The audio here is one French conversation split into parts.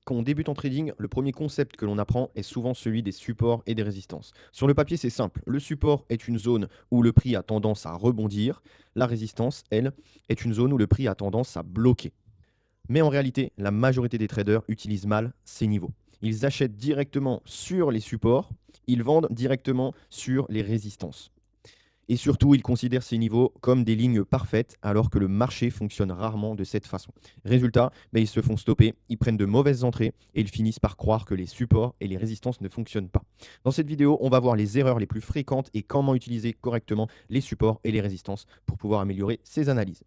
Quand on débute en trading, le premier concept que l'on apprend est souvent celui des supports et des résistances. Sur le papier, c'est simple. Le support est une zone où le prix a tendance à rebondir. La résistance, elle, est une zone où le prix a tendance à bloquer. Mais en réalité, la majorité des traders utilisent mal ces niveaux. Ils achètent directement sur les supports, ils vendent directement sur les résistances. Et surtout, ils considèrent ces niveaux comme des lignes parfaites, alors que le marché fonctionne rarement de cette façon. Résultat, ils se font stopper, ils prennent de mauvaises entrées et ils finissent par croire que les supports et les résistances ne fonctionnent pas. Dans cette vidéo, on va voir les erreurs les plus fréquentes et comment utiliser correctement les supports et les résistances pour pouvoir améliorer ces analyses.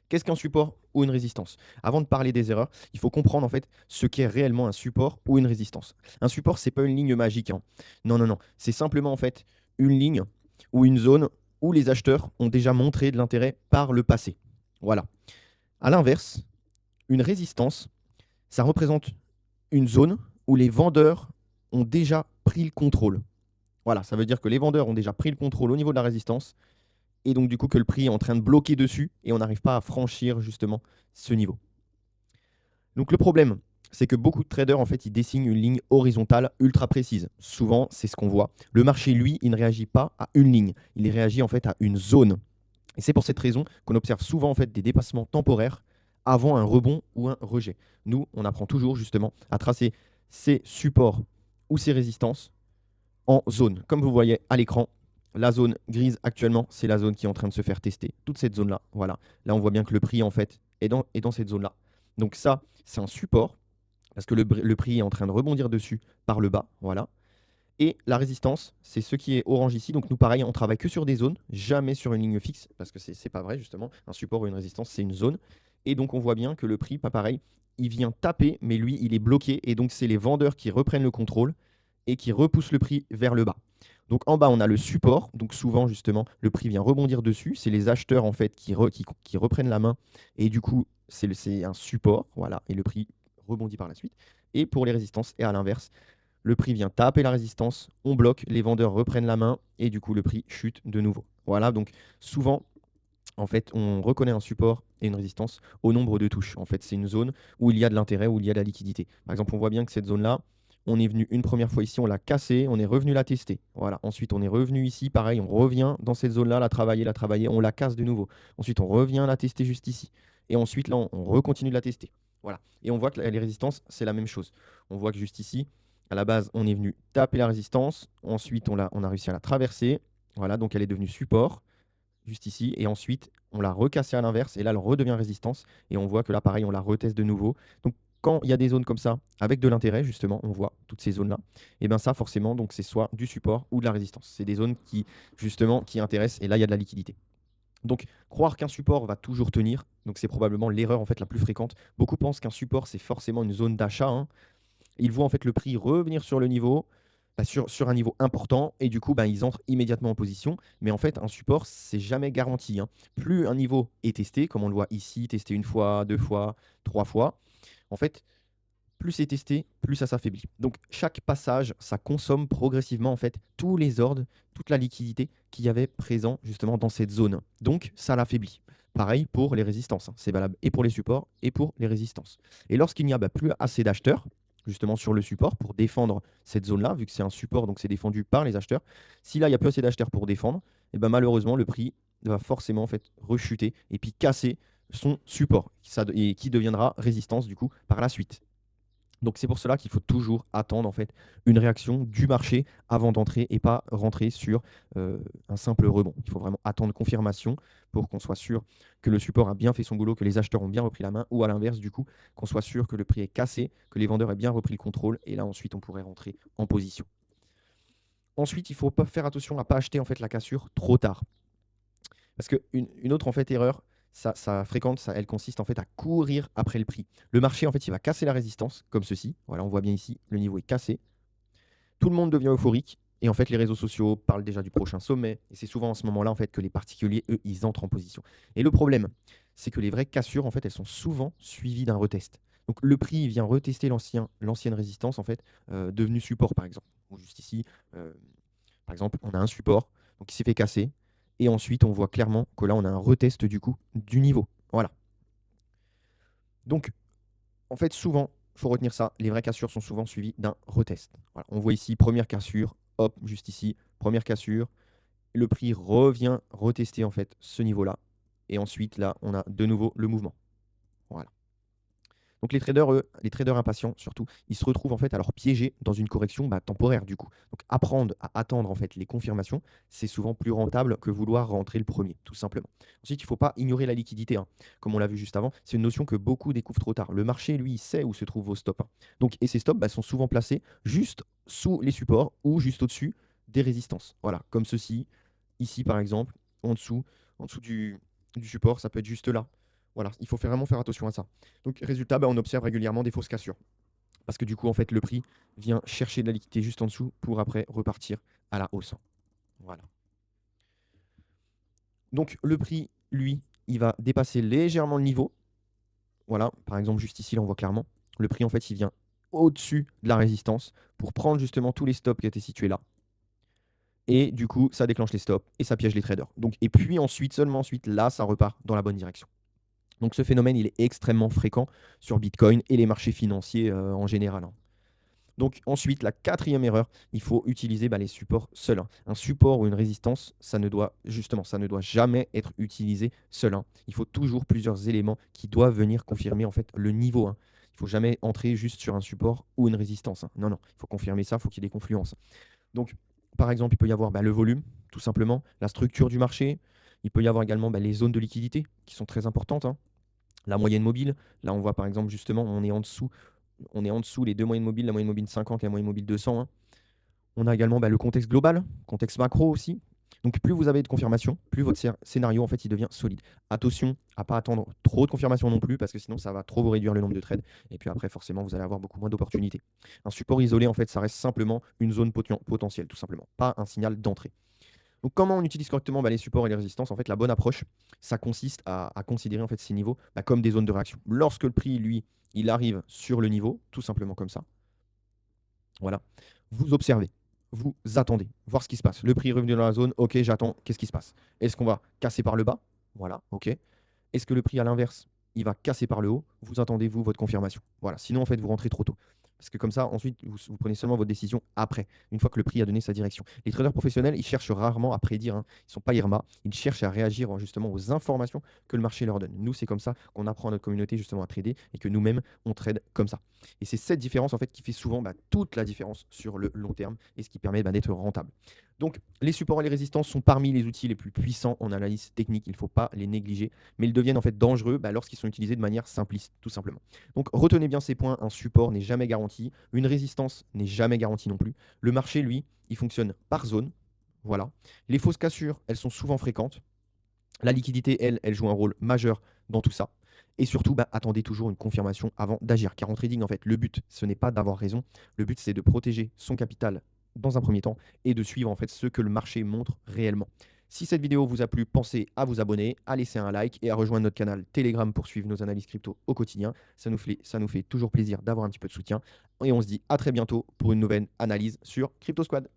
Qu'est-ce qu'un support ou une résistance? Avant de parler des erreurs, il faut comprendre en fait ce qu'est réellement un support ou une résistance. Un support, c'est pas une ligne magique, hein. Non, non, non. C'est simplement en fait une ligne ou une zone où les acheteurs ont déjà montré de l'intérêt par le passé. Voilà. À l'inverse, une résistance, ça représente une zone où les vendeurs ont déjà pris le contrôle. Voilà, ça veut dire que les vendeurs ont déjà pris le contrôle au niveau de la résistance et donc du coup que le prix est en train de bloquer dessus et on n'arrive pas à franchir justement ce niveau. Donc le problème, c'est que beaucoup de traders en fait ils dessinent une ligne horizontale ultra précise. Souvent, c'est ce qu'on voit. Le marché, lui, il ne réagit pas à une ligne, il réagit en fait à une zone. Et c'est pour cette raison qu'on observe souvent en fait des dépassements temporaires avant un rebond ou un rejet. Nous, on apprend toujours justement à tracer ces supports ou ces résistances en zone. Comme vous voyez à l'écran, la zone grise actuellement, c'est la zone qui est en train de se faire tester. Toute cette zone-là, voilà. Là, on voit bien que le prix, en fait, est dans cette zone-là. Donc ça, c'est un support, parce que le prix est en train de rebondir dessus par le bas, voilà. Et la résistance, c'est ce qui est orange ici. Donc nous, pareil, on travaille que sur des zones, jamais sur une ligne fixe, parce que c'est pas vrai, justement. Un support ou une résistance, c'est une zone. Et donc on voit bien que le prix, pas pareil, il vient taper, mais lui, il est bloqué. Et donc c'est les vendeurs qui reprennent le contrôle et qui repoussent le prix vers le bas. Donc en bas, on a le support. Donc souvent, justement, le prix vient rebondir dessus. C'est les acheteurs, en fait, qui reprennent la main. Et du coup, c'est un support, voilà. Et le prix rebondit par la suite. Et pour les résistances, et à l'inverse, le prix vient taper la résistance, on bloque, les vendeurs reprennent la main et du coup le prix chute de nouveau. Voilà, donc souvent, en fait, on reconnaît un support et une résistance au nombre de touches. En fait, c'est une zone où il y a de l'intérêt, où il y a de la liquidité. Par exemple, on voit bien que cette zone-là, on est venu une première fois ici, on l'a cassée, on est revenu la tester. Voilà. Ensuite, on est revenu ici, pareil, on revient dans cette zone-là, la travailler, on la casse de nouveau. Ensuite, on revient la tester juste ici. Et ensuite, là, on recontinue de la tester. Voilà. Et on voit que les résistances, c'est la même chose. On voit que juste ici, à la base, on est venu taper la résistance. Ensuite, on a réussi à la traverser. Voilà, donc elle est devenue support juste ici. Et ensuite, on l'a recassée à l'inverse. Et là, elle redevient résistance. Et on voit que là, pareil, on la reteste de nouveau. Donc, quand il y a des zones comme ça, avec de l'intérêt, justement, on voit toutes ces zones-là, et bien ça, forcément, donc c'est soit du support ou de la résistance. C'est des zones qui, justement, qui intéressent. Et là, il y a de la liquidité. Donc, croire qu'un support va toujours tenir, donc c'est probablement l'erreur en fait la plus fréquente. Beaucoup pensent qu'un support, c'est forcément une zone d'achat, hein. Ils voient en fait le prix revenir sur le niveau, sur un niveau important, et du coup, ils entrent immédiatement en position. Mais en fait, un support, c'est jamais garanti, hein. Plus un niveau est testé, comme on le voit ici, testé une fois, deux fois, trois fois, en fait, plus c'est testé, plus ça s'affaiblit. Donc chaque passage, ça consomme progressivement en fait tous les ordres, toute la liquidité qu'il y avait présent justement dans cette zone. Donc ça l'affaiblit. Pareil pour les résistances, hein. C'est valable et pour les supports et pour les résistances. Et lorsqu'il n'y a plus assez d'acheteurs, justement sur le support pour défendre cette zone-là, vu que c'est un support, donc c'est défendu par les acheteurs. Si là, il n'y a plus assez d'acheteurs pour défendre, et malheureusement, le prix va forcément en fait rechuter et puis casser son support, et qui deviendra résistance du coup par la suite. Donc c'est pour cela qu'il faut toujours attendre en fait une réaction du marché avant d'entrer et pas rentrer sur un simple rebond. Il faut vraiment attendre confirmation pour qu'on soit sûr que le support a bien fait son boulot, que les acheteurs ont bien repris la main, ou à l'inverse du coup, qu'on soit sûr que le prix est cassé, que les vendeurs aient bien repris le contrôle, et là ensuite on pourrait rentrer en position. Ensuite, il faut pas faire attention à ne pas acheter en fait la cassure trop tard. Parce qu'une autre en fait erreur, ça fréquente, elle consiste en fait à courir après le prix. Le marché en fait, il va casser la résistance comme ceci. Voilà, on voit bien ici, le niveau est cassé. Tout le monde devient euphorique et en fait, les réseaux sociaux parlent déjà du prochain sommet. Et c'est souvent à ce moment-là en fait que les particuliers, eux, ils entrent en position. Et le problème, c'est que les vraies cassures en fait, elles sont souvent suivies d'un retest. Donc le prix vient retester l'ancienne résistance en fait, devenue support par exemple. Ou juste ici, euh, par exemple, on a un support donc, qui s'est fait casser. Et ensuite, on voit clairement que là, on a un retest du coup du niveau. Voilà. Donc, en fait, souvent, faut retenir ça, les vraies cassures sont souvent suivies d'un retest. Voilà, on voit ici, première cassure, hop, juste ici, première cassure, le prix revient retester en fait ce niveau-là. Et ensuite, là, on a de nouveau le mouvement. Voilà. Donc les traders, eux, les traders impatients surtout, ils se retrouvent en fait alors piégés dans une correction temporaire du coup. Donc apprendre à attendre en fait les confirmations, c'est souvent plus rentable que vouloir rentrer le premier, tout simplement. Ensuite, il ne faut pas ignorer la liquidité, hein. Comme on l'a vu juste avant, c'est une notion que beaucoup découvrent trop tard. Le marché, lui, il sait où se trouvent vos stops, hein. Donc, et ces stops sont souvent placés juste sous les supports ou juste au-dessus des résistances. Voilà, comme ceci, ici par exemple, en dessous, en dessous du support, ça peut être juste là. Voilà, il faut vraiment faire attention à ça. Donc, résultat, on observe régulièrement des fausses cassures. Parce que du coup, en fait, le prix vient chercher de la liquidité juste en dessous pour après repartir à la hausse. Voilà. Donc, le prix, lui, il va dépasser légèrement le niveau. Voilà, par exemple, juste ici, là, on voit clairement. Le prix, en fait, il vient au-dessus de la résistance pour prendre justement tous les stops qui étaient situés là. Et du coup, ça déclenche les stops et ça piège les traders. Donc, et puis ensuite, seulement ensuite, là, ça repart dans la bonne direction. Donc ce phénomène, il est extrêmement fréquent sur Bitcoin et les marchés financiers en général, hein. Donc ensuite, la quatrième erreur, il faut utiliser les supports seuls, hein. Un support ou une résistance, ça ne doit jamais être utilisé seul, hein. Il faut toujours plusieurs éléments qui doivent venir confirmer en fait le niveau, hein. Il ne faut jamais entrer juste sur un support ou une résistance, hein. Non, non, il faut confirmer ça, il faut qu'il y ait des confluences. Donc par exemple, il peut y avoir le volume, tout simplement, la structure du marché. Il peut y avoir également les zones de liquidité qui sont très importantes, hein. La moyenne mobile, là on voit par exemple justement, on est en dessous les deux moyennes mobiles, la moyenne mobile 50 et la moyenne mobile 200, hein. On a également le contexte global, contexte macro aussi. Donc plus vous avez de confirmation, plus votre scénario en fait il devient solide. Attention à pas attendre trop de confirmation non plus parce que sinon ça va trop vous réduire le nombre de trades et puis après forcément vous allez avoir beaucoup moins d'opportunités. Un support isolé en fait ça reste simplement une zone potentielle tout simplement, pas un signal d'entrée. Donc, comment on utilise correctement les supports et les résistances? En fait, la bonne approche, ça consiste à considérer en fait, ces niveaux comme des zones de réaction. Lorsque le prix, lui, il arrive sur le niveau, tout simplement comme ça, voilà, vous observez, vous attendez, voir ce qui se passe. Le prix est revenu dans la zone, ok, j'attends, qu'est-ce qui se passe? Est-ce qu'on va casser par le bas? Voilà, ok. Est-ce que le prix, à l'inverse, il va casser par le haut? Vous attendez, vous, votre confirmation. Voilà, sinon, en fait, vous rentrez trop tôt. Parce que comme ça, ensuite, vous prenez seulement votre décision après, une fois que le prix a donné sa direction. Les traders professionnels, ils cherchent rarement à prédire, hein. Ils ne sont pas Irma. Ils cherchent à réagir justement aux informations que le marché leur donne. Nous, c'est comme ça qu'on apprend à notre communauté justement à trader et que nous-mêmes, on trade comme ça. Et c'est cette différence en fait qui fait souvent toute la différence sur le long terme et ce qui permet d'être rentable. Donc, les supports et les résistances sont parmi les outils les plus puissants en analyse technique. Il ne faut pas les négliger, mais ils deviennent en fait dangereux lorsqu'ils sont utilisés de manière simpliste, tout simplement. Donc, retenez bien ces points. Un support n'est jamais garanti. Une résistance n'est jamais garantie non plus. Le marché, lui, il fonctionne par zone. Voilà. Les fausses cassures, elles sont souvent fréquentes. La liquidité, elle joue un rôle majeur dans tout ça. Et surtout, attendez toujours une confirmation avant d'agir. Car en trading, en fait, le but, ce n'est pas d'avoir raison. Le but, c'est de protéger son capital dans un premier temps et de suivre en fait ce que le marché montre réellement. Si cette vidéo vous a plu, pensez à vous abonner, à laisser un like et à rejoindre notre canal Telegram pour suivre nos analyses crypto au quotidien. Ça nous fait toujours plaisir d'avoir un petit peu de soutien. Et on se dit à très bientôt pour une nouvelle analyse sur Crypto Squad.